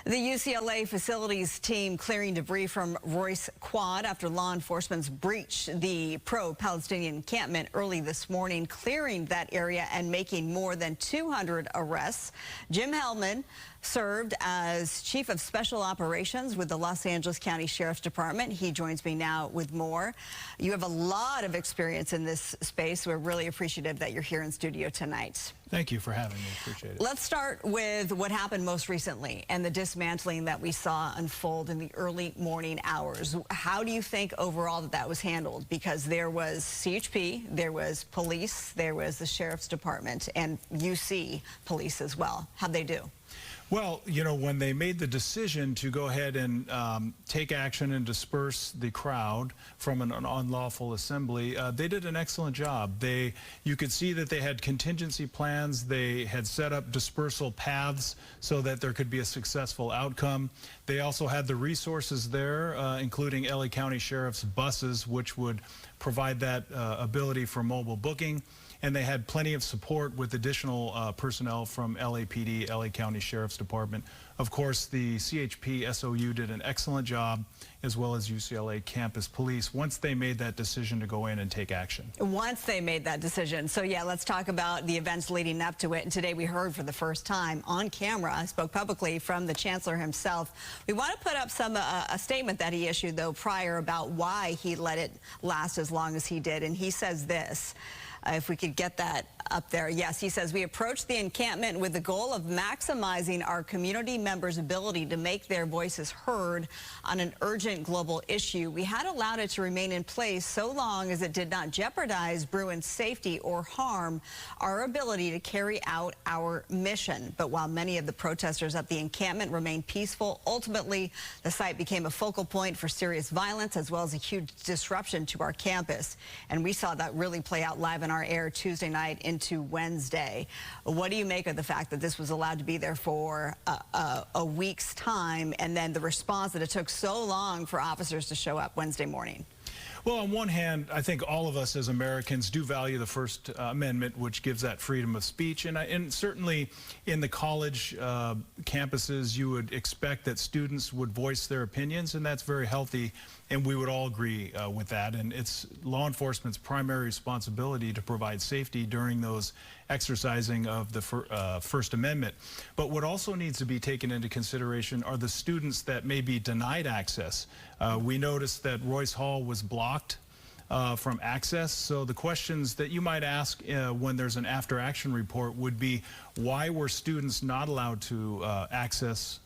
The UCLA facilities team clearing debris from Royce Quad after law enforcement's breached the pro-Palestinian encampment early this morning, clearing that area and making more than 200 arrests. Jim Hellmold served as Chief of Special Operations with the Los Angeles County Sheriff's Department. He joins me now with more. You have a lot of experience in this space. We're really appreciative that you're here in studio tonight. Thank you for having me. Appreciate it. Let's start with what happened most recently and the dismantling that we saw unfold in the early morning hours. How do you think overall that was handled? Because there was CHP, there was police, there was the Sheriff's Department, and UC police as well. How'd they do? Well, you know, when they made the decision to go ahead and take action and disperse the crowd from an unlawful assembly, they did an excellent job. You could see that they had contingency plans. They had set up dispersal paths so that there could be a successful outcome. They also had the resources there, including LA County Sheriff's buses, which would provide that ability for mobile booking. And they had plenty of support with additional personnel from LAPD, LA County Sheriff's Department. Of course, the CHP SOU did an excellent job, as well as UCLA campus police, once they made that decision to go in and take action. Once they made that decision. So yeah, let's talk about the events leading up to it. And today we heard for the first time on camera, spoke publicly from the chancellor himself. We want to put up a statement that he issued, though, prior about why he let it last as long as he did. And he says this. If we could get that up there. Yes, he says, we approached the encampment with the goal of maximizing our community members' ability to make their voices heard on an urgent global issue. We had allowed it to remain in place so long as it did not jeopardize Bruin's safety or harm our ability to carry out our mission. But while many of the protesters at the encampment remained peaceful, ultimately the site became a focal point for serious violence as well as a huge disruption to our campus. And we saw that really play out live in our air Tuesday night into Wednesday. What do you make of the fact that this was allowed to be there for a week's time, and then the response that it took so long for officers to show up Wednesday morning? Well, on one hand, I think all of us as Americans do value the First Amendment, which gives that freedom of speech. And certainly in the college campuses, you would expect that students would voice their opinions, and that's very healthy. And we would all agree with that. And it's law enforcement's primary responsibility to provide safety during those exercising of the First Amendment. But what also needs to be taken into consideration are the students that may be denied access. We noticed that Royce Hall was blocked from access. So the questions that you might ask when there's an after-action report would be, why were students not allowed to access,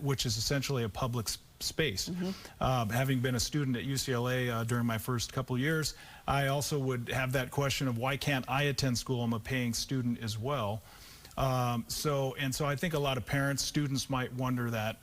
which is essentially a public space? Having been a student at UCLA during my first couple years, I also would have that question of, why can't I attend school? I'm a paying student as well. So I think a lot of parents, students might wonder that.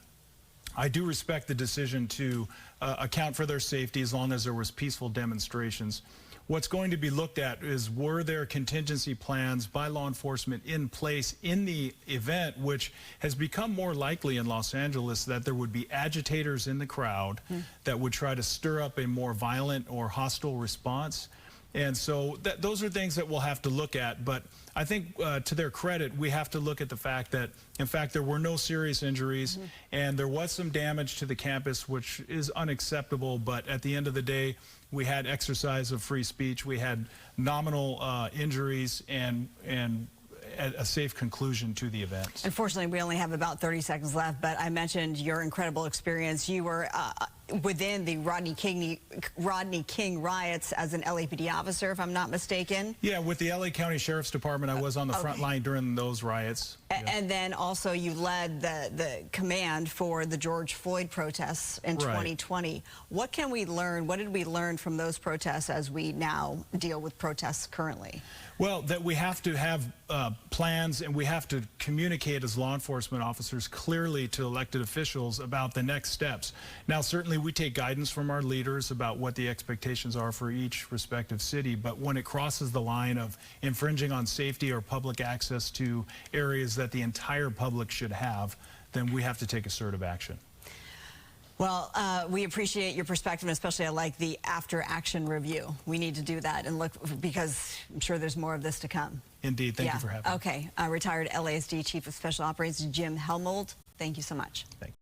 I do respect the decision to account for their safety as long as there was peaceful demonstrations. What's going to be looked at is, were there contingency plans by law enforcement in place in the event, which has become more likely in Los Angeles, that there would be agitators in the crowd that would try to stir up a more violent or hostile response. And so those are things that we'll have to look at. But I think to their credit, we have to look at the fact that, in fact, there were no serious injuries, and there was some damage to the campus, which is unacceptable. But at the end of the day, we had exercise of free speech. We had nominal injuries and a safe conclusion to the event. Unfortunately, we only have about 30 seconds left, but I mentioned your incredible experience. You were within the Rodney King riots as an LAPD officer, if I'm not mistaken. Yeah, with the LA County Sheriff's Department, I was on the front line during those riots. And then also you led the command for the George Floyd protests in 2020. What can we learn? What did we learn from those protests as we now deal with protests currently? Well, that we have to have plans, and we have to communicate as law enforcement officers clearly to elected officials about the next steps. Now, certainly we take guidance from our leaders about what the expectations are for each respective city, but when it crosses the line of infringing on safety or public access to areas that the entire public should have, then we have to take assertive action. Well, we appreciate your perspective, and especially I like the after-action review. We need to do that and look, because I'm sure there's more of this to come. Indeed. Thank you for having me. Okay. Retired LASD Chief of Special Operations Jim Hellmold, thank you so much. Thank you.